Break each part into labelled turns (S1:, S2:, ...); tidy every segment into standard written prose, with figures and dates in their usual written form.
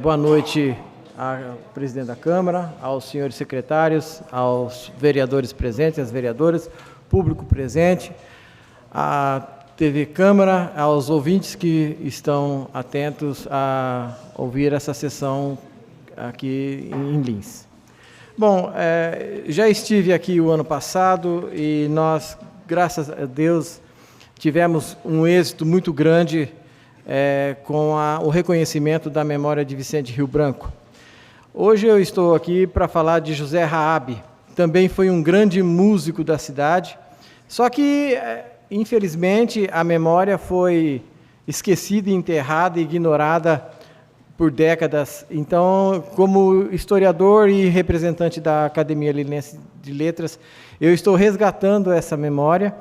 S1: Boa noite ao presidente da Câmara, aos senhores secretários, aos vereadores presentes, às vereadoras, público presente, à TV Câmara, aos ouvintes que estão atentos a ouvir essa sessão aqui em Lins. Bom, já estive aqui o ano passado e nós, graças a Deus, tivemos um êxito muito grande com o reconhecimento da memória de Vicente Rio Branco. Hoje eu estou aqui para falar de José Raabe, também foi um grande músico da cidade, só que, infelizmente, a memória foi esquecida, enterrada e ignorada por décadas. Então, como historiador e representante da Academia Linense de Letras, eu estou resgatando essa memória,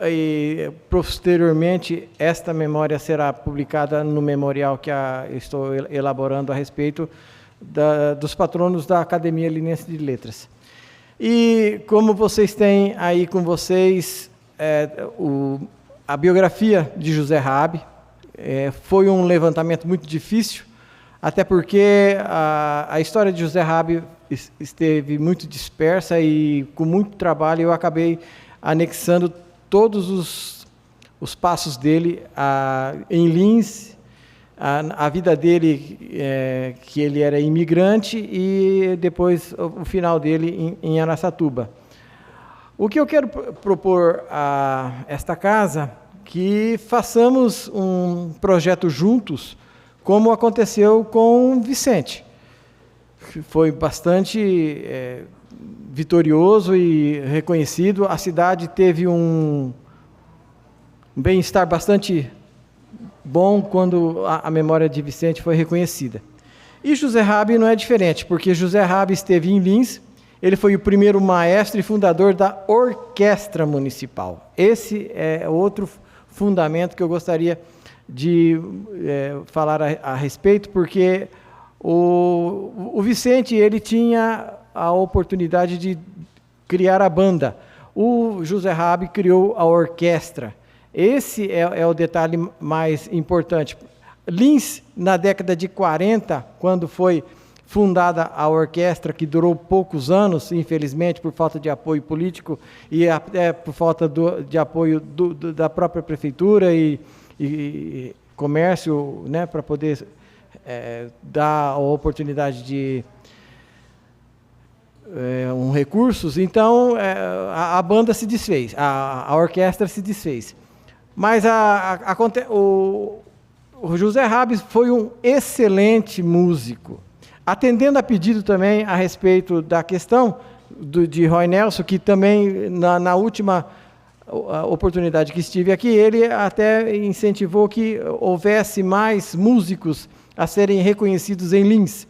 S1: e posteriormente esta memória será publicada no memorial que estou elaborando a respeito dos patronos da Academia Linense de Letras. E como vocês têm aí com vocês a biografia de José Raabe, foi um levantamento muito difícil, até porque a história de José Raabe esteve muito dispersa e com muito trabalho eu acabei anexando todos os passos dele em Lins, a vida dele, que ele era imigrante, e depois o final dele em Araçatuba. O que eu quero propor a esta casa, que façamos um projeto juntos, como aconteceu com Vicente. Foi bastante vitorioso e reconhecido. A cidade teve um bem-estar bastante bom quando a memória de Vicente foi reconhecida. E José Raabe não é diferente, porque José Raabe esteve em Lins, ele foi o primeiro maestro e fundador da Orquestra Municipal. Esse é outro fundamento que eu gostaria de falar a respeito, porque o Vicente, ele tinha a oportunidade de criar a banda. O José Raabe criou a orquestra. Esse é o detalhe mais importante. Lins, na década de 40, quando foi fundada a orquestra, que durou poucos anos, infelizmente, por falta de apoio político e até por falta de apoio da própria prefeitura e comércio, né, para poder dar a oportunidade de recursos. Então, a banda se desfez, a orquestra se desfez. Mas o José Raabe foi um excelente músico, atendendo a pedido também a respeito da questão de Roy Nelson, que também, na última oportunidade que estive aqui, ele até incentivou que houvesse mais músicos a serem reconhecidos em Lins.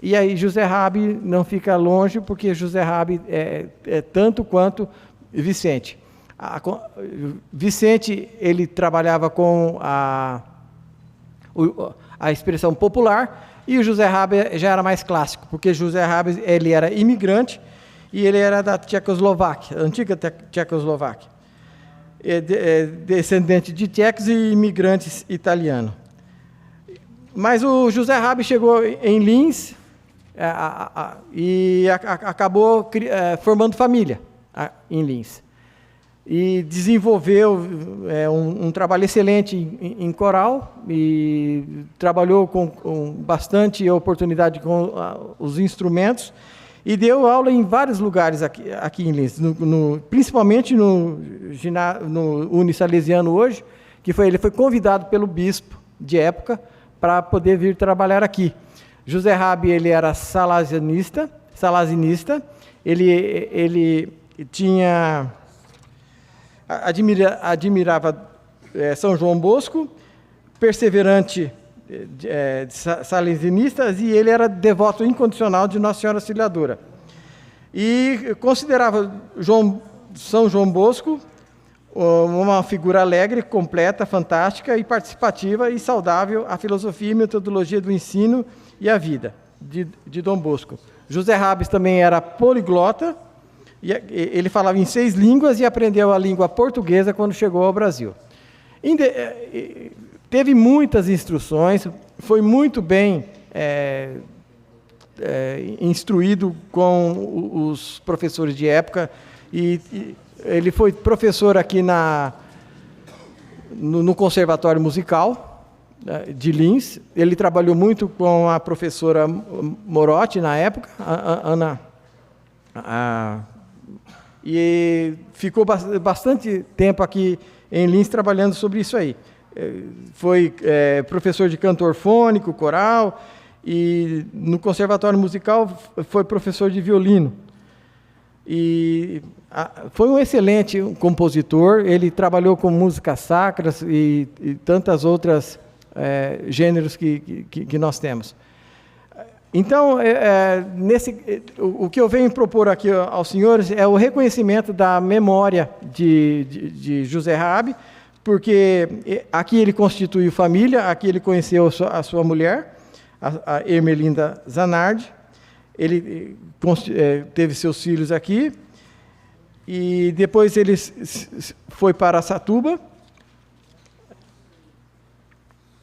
S1: E aí José Raabe não fica longe, porque José Raabe é tanto quanto Vicente. Vicente, ele trabalhava com a expressão popular, e o José Raabe já era mais clássico, porque José Raabe, ele era imigrante e ele era da Tchecoslováquia, antiga Tchecoslováquia, descendente de tchecos e imigrantes italianos. Mas o José Raabe chegou em Lins e acabou formando família em Lins. E desenvolveu um trabalho excelente em coral e trabalhou com bastante oportunidade com os instrumentos e deu aula em vários lugares aqui em Lins, principalmente no Unisalesiano hoje, que ele foi convidado pelo bispo de época para poder vir trabalhar aqui. José Raabe, ele era salazanista, ele tinha... admirava São João Bosco, perseverante salesianistas, e ele era devoto incondicional de Nossa Senhora Auxiliadora. E considerava São João Bosco uma figura alegre, completa, fantástica e participativa e saudável à filosofia e metodologia do ensino e à vida de Dom Bosco. José Raabe também era poliglota, e ele falava em 6 línguas e aprendeu a língua portuguesa quando chegou ao Brasil. Teve muitas instruções, foi muito bem instruído com os professores de época, e ele foi professor aqui no Conservatório Musical de Lins. Ele trabalhou muito com a professora Morotti na época, Ana, e ficou bastante tempo aqui em Lins trabalhando sobre isso aí. Foi professor de canto orfônico, coral, e no Conservatório Musical foi professor de violino. E foi um excelente compositor. Ele trabalhou com músicas sacras e tantas outras gêneros que nós temos. Então, o que eu venho propor aqui aos senhores é o reconhecimento da memória de José Raabe, porque aqui ele constituiu família, aqui ele conheceu a sua mulher, a Ermelinda Zanardi. Ele teve seus filhos aqui, e depois ele foi para Araçatuba.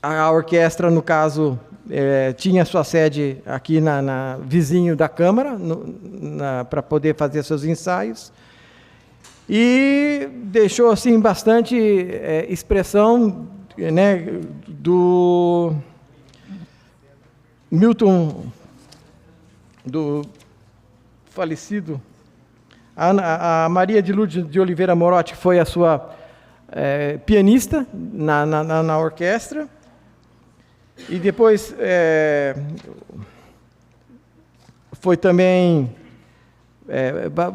S1: A orquestra, no caso, tinha sua sede aqui vizinho da Câmara, para poder fazer seus ensaios. E deixou assim bastante expressão, né, do Milton, do falecido, a Maria de Lourdes de Oliveira Morotti, que foi a sua pianista na orquestra. E depois foi também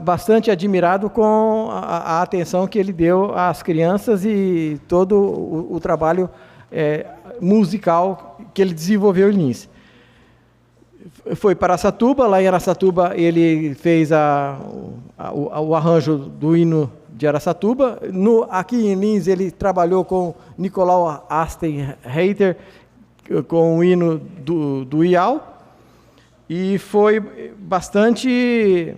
S1: bastante admirado com a atenção que ele deu às crianças e todo o trabalho musical que ele desenvolveu em Lins. Foi para Araçatuba. Lá em Araçatuba ele fez o arranjo do hino de Araçatuba. Aqui em Lins ele trabalhou com Nicolau Astenreiter, com o hino do IAL, e foi bastante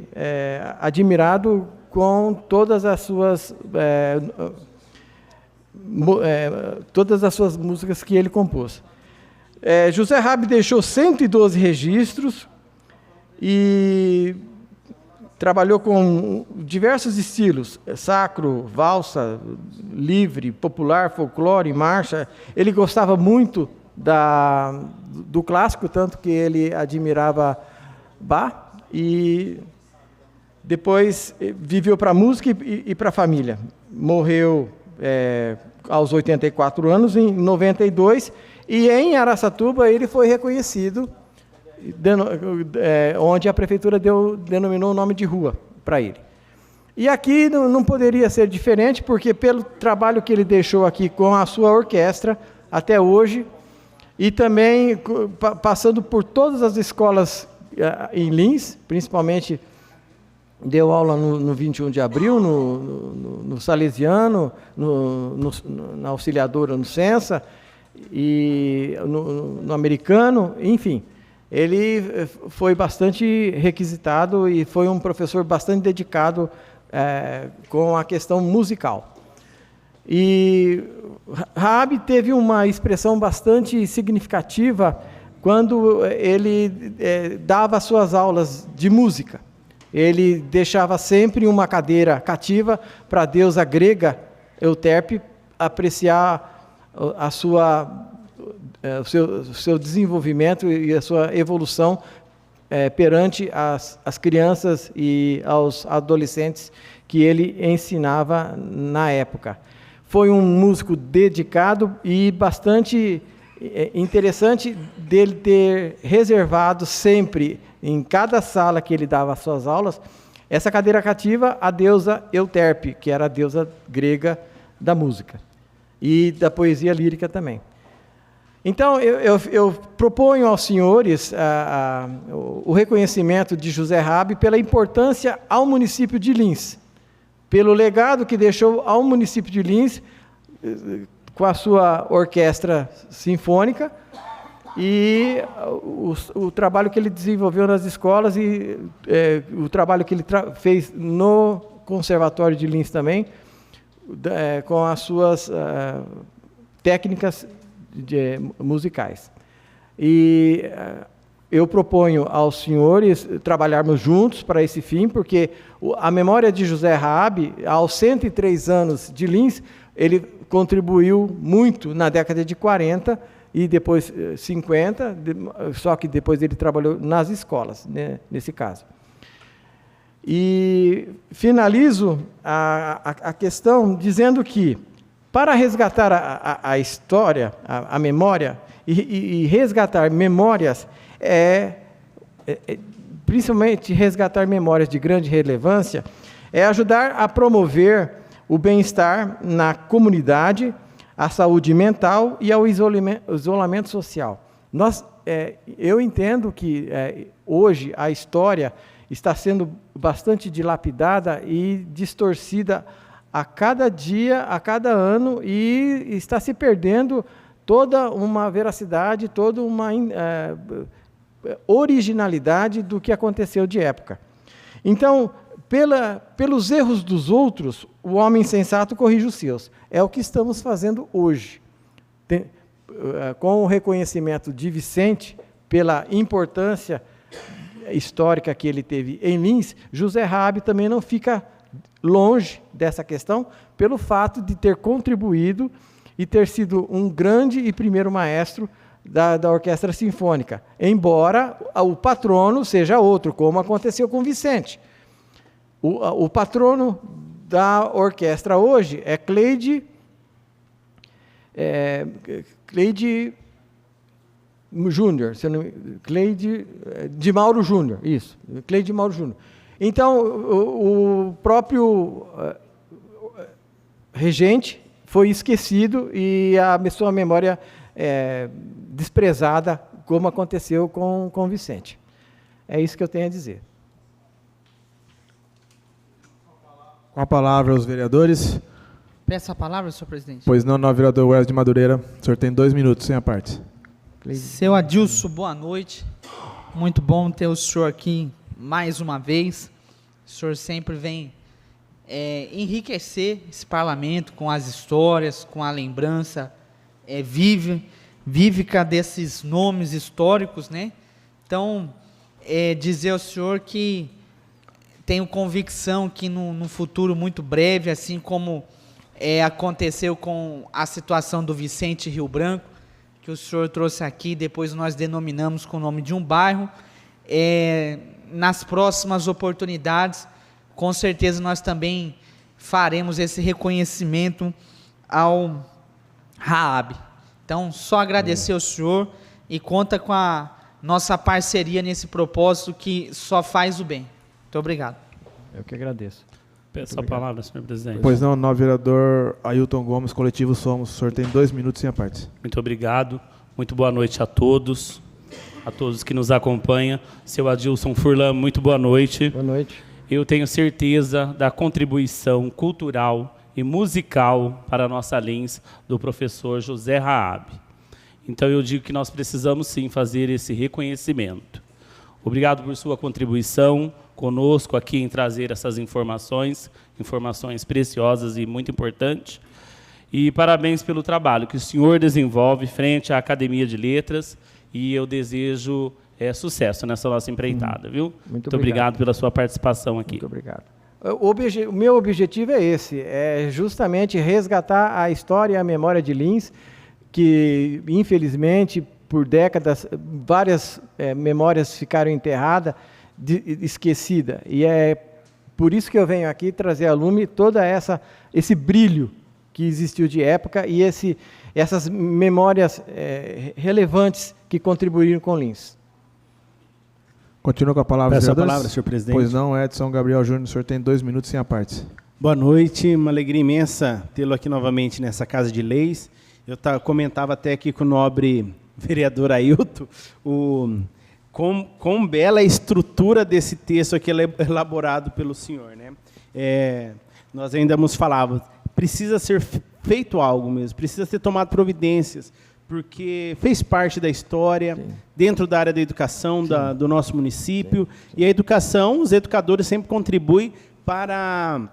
S1: admirado com todas as suas músicas que ele compôs. José Raabe deixou 112 registros e trabalhou com diversos estilos: sacro, valsa, livre, popular, folclore, marcha. Ele gostava muito do clássico, tanto que ele admirava Bach, e depois viveu para a música e para a família. Morreu aos 84 anos, em 92, e em Araçatuba ele foi reconhecido, onde a prefeitura denominou o nome de rua para ele. E aqui não poderia ser diferente, porque pelo trabalho que ele deixou aqui com a sua orquestra até hoje, e também passando por todas as escolas em Lins, principalmente deu aula no 21 de abril, no Salesiano, na Auxiliadora, no Sensa, e no Americano, enfim. Ele foi bastante requisitado e foi um professor bastante dedicado com a questão musical. E Raabe teve uma expressão bastante significativa quando ele dava suas aulas de música. Ele deixava sempre uma cadeira cativa para a deusa grega Euterpe apreciar o seu desenvolvimento e a sua evolução perante as crianças e aos adolescentes que ele ensinava na época. Foi um músico dedicado e bastante interessante dele ter reservado sempre, em cada sala que ele dava as suas aulas, essa cadeira cativa à deusa Euterpe, que era a deusa grega da música e da poesia lírica também. Então, eu proponho aos senhores o reconhecimento de José Raabe pela importância ao município de Lins, pelo legado que deixou ao município de Lins com a sua orquestra sinfônica e o trabalho que ele desenvolveu nas escolas e o trabalho que ele fez no Conservatório de Lins também, com as suas técnicas musicais. e eu proponho aos senhores trabalharmos juntos para esse fim, porque a memória de José Raabe, aos 103 anos de Lins, ele contribuiu muito na década de 40 e depois 50, só que depois ele trabalhou nas escolas, né, nesse caso. E finalizo a questão dizendo que, para resgatar a história, a memória, e resgatar memórias, principalmente resgatar memórias de grande relevância, é ajudar a promover o bem-estar na comunidade, a saúde mental e ao isolamento social. Eu entendo que hoje a história está sendo bastante dilapidada e distorcida a cada dia, a cada ano, e está se perdendo toda uma veracidade, toda uma originalidade do que aconteceu de época. Então, pelos erros dos outros, o homem sensato corrige os seus. É o que estamos fazendo hoje. Com o reconhecimento de Vicente, pela importância histórica que ele teve em Lins, José Raabe também não fica longe dessa questão, pelo fato de ter contribuído e ter sido um grande e primeiro maestro da Orquestra Sinfônica, embora o patrono seja outro, como aconteceu com Vicente. O patrono da orquestra hoje é Cleide Júnior, Cleide de Mauro Júnior, isso, Cleide de Mauro Júnior. Então, o próprio regente foi esquecido e a sua memória desprezada, como aconteceu com Vicente. É isso que eu tenho a dizer.
S2: Com a palavra aos vereadores.
S3: Peço a palavra, senhor presidente.
S2: Pois não, vereador Wesley de Madureira. O senhor tem 2 minutos, sem a parte.
S3: Seu Adilson, boa noite. Muito bom ter o senhor aqui mais uma vez. O senhor sempre vem enriquecer esse parlamento com as histórias, com a lembrança vívica desses nomes históricos, né? Então, dizer ao senhor que tenho convicção que no futuro muito breve, assim como aconteceu com a situação do Vicente Rio Branco, que o senhor trouxe aqui, depois nós denominamos com o nome de um bairro, nas próximas oportunidades, com certeza nós também faremos esse reconhecimento ao Raabe. Então, só agradecer ao senhor e conta com a nossa parceria nesse propósito que só faz o bem. Muito obrigado.
S1: Eu que agradeço.
S4: Peço a palavra, senhor presidente.
S2: Pois não, vereador Ailton Gomes, Coletivo Somos. O senhor tem 2 minutos, sem a parte.
S4: Muito obrigado. Muito boa noite a todos que nos acompanham. Seu Adilson Furlan, muito boa noite.
S1: Boa noite.
S4: Eu tenho certeza da contribuição cultural e musical para a nossa Lins do professor José Raabe. Então eu digo que nós precisamos sim fazer esse reconhecimento. Obrigado por sua contribuição conosco aqui em trazer essas informações preciosas e muito importantes. E parabéns pelo trabalho que o senhor desenvolve frente à Academia de Letras, e eu desejo sucesso nessa nossa empreitada, viu? Muito obrigado pela sua participação aqui.
S1: Muito obrigado. O meu objetivo é esse, justamente resgatar a história e a memória de Lins, que, infelizmente, por décadas, várias memórias ficaram enterradas, esquecidas. E é por isso que eu venho aqui trazer a lume todo esse brilho que existiu de época e essas memórias relevantes que contribuíram com Lins.
S2: Continua com a palavra,
S5: Peço a
S2: vereadores.
S5: palavra, senhor presidente.
S2: Pois não, Edson Gabriel Júnior, o senhor tem 2 minutos, sem a parte.
S5: Boa noite, uma alegria imensa tê-lo aqui novamente nessa Casa de Leis. Eu comentava até aqui com o nobre vereador Ailton, quão bela a estrutura desse texto aqui elaborado pelo senhor, né? Nós ainda nos falávamos, precisa ser feito algo mesmo, precisa ser tomado providências, porque fez parte da história, sim, dentro da área da educação do nosso município, sim, sim. E a educação, os educadores sempre contribuem para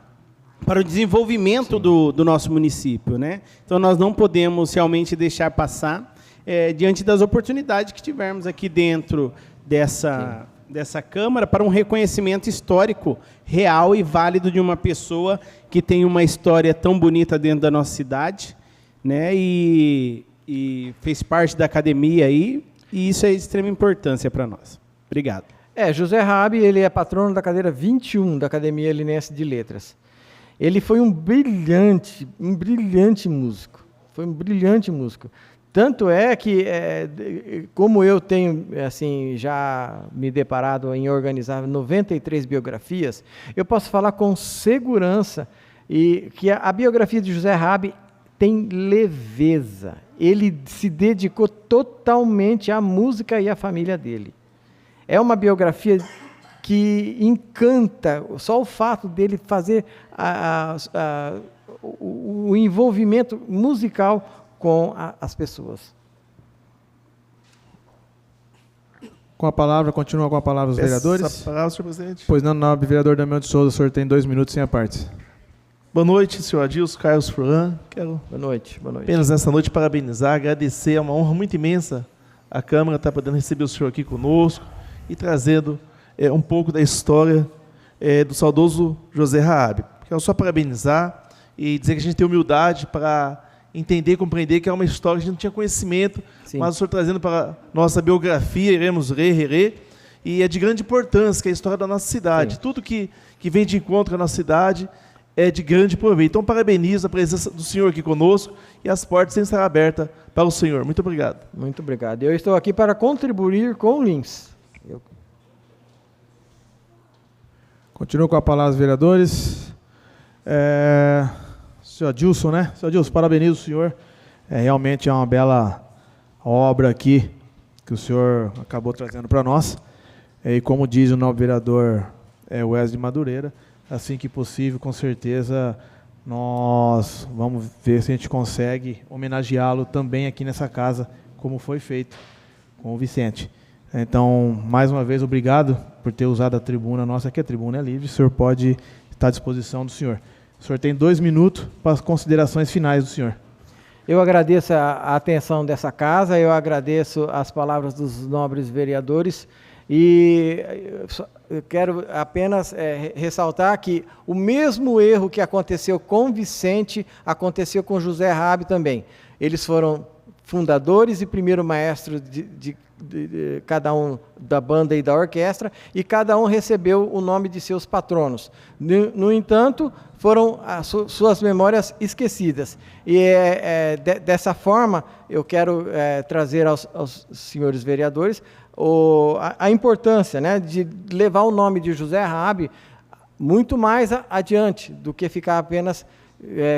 S5: o desenvolvimento do nosso município, né? Então, nós não podemos realmente deixar passar diante das oportunidades que tivermos aqui dentro dessa Câmara para um reconhecimento histórico real e válido de uma pessoa que tem uma história tão bonita dentro da nossa cidade, né? E fez parte da academia aí, e isso é de extrema importância para nós. Obrigado.
S1: José Raab, ele é patrono da cadeira 21 da Academia Linense de Letras. Ele foi um brilhante músico. Foi um brilhante músico. Tanto é que, como eu tenho assim, já me deparado em organizar 93 biografias, eu posso falar com segurança que a biografia de José Raab tem leveza. Ele se dedicou totalmente à música e à família dele. É uma biografia que encanta, só o fato dele fazer o envolvimento musical com as pessoas.
S2: Continua com a palavra os vereadores.
S6: Essa palavra, senhor presidente.
S2: Pois não, nobre vereador Damião de Souza, o senhor tem 2 minutos sem a parte.
S6: Boa noite, senhor Adilson, Carlos Furlan. Quero
S1: Boa noite.
S6: apenas nessa noite parabenizar, agradecer, é uma honra muito imensa a Câmara estar podendo receber o senhor aqui conosco e trazendo um pouco da história do saudoso José Raab. Quero só parabenizar e dizer que a gente tem humildade para entender e compreender que é uma história que a gente não tinha conhecimento, sim, mas o senhor trazendo para a nossa biografia, iremos reler, e é de grande importância, que é a história da nossa cidade. Sim. Tudo que vem de encontro com a nossa cidade é de grande proveito. Então, parabenizo a presença do senhor aqui conosco e as portas sempre estarão abertas para o senhor. Muito obrigado.
S1: Muito obrigado. Eu estou aqui para contribuir com o Lins.
S2: Continuo com a palavra os vereadores. Senhor Adilson, né? Senhor Adilson, parabenizo o senhor. Realmente é uma bela obra aqui que o senhor acabou trazendo para nós. E como diz o nobre vereador Wesley Madureira, assim que possível, com certeza, nós vamos ver se a gente consegue homenageá-lo também aqui nessa casa, como foi feito com o Vicente. Então, mais uma vez, obrigado por ter usado a tribuna nossa, que a tribuna é livre, o senhor pode estar à disposição do senhor. O senhor tem 2 minutos para as considerações finais do senhor.
S1: Eu agradeço a atenção dessa casa, eu agradeço as palavras dos nobres vereadores e eu quero apenas ressaltar que o mesmo erro que aconteceu com Vicente aconteceu com José Raab também. Eles foram fundadores e primeiro maestro de cada um da banda e da orquestra, e cada um recebeu o nome de seus patronos. No entanto, foram suas memórias esquecidas. E dessa forma, eu quero trazer aos senhores vereadores a importância, né, de levar o nome de José Raab muito mais adiante do que ficar apenas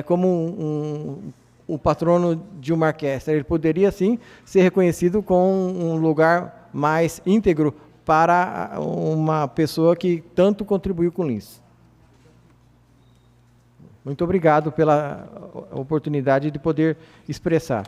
S1: como o patrono de uma orquestra. Ele poderia, sim, ser reconhecido com um lugar mais íntegro para uma pessoa que tanto contribuiu com o Lins. Muito obrigado pela oportunidade de poder expressar.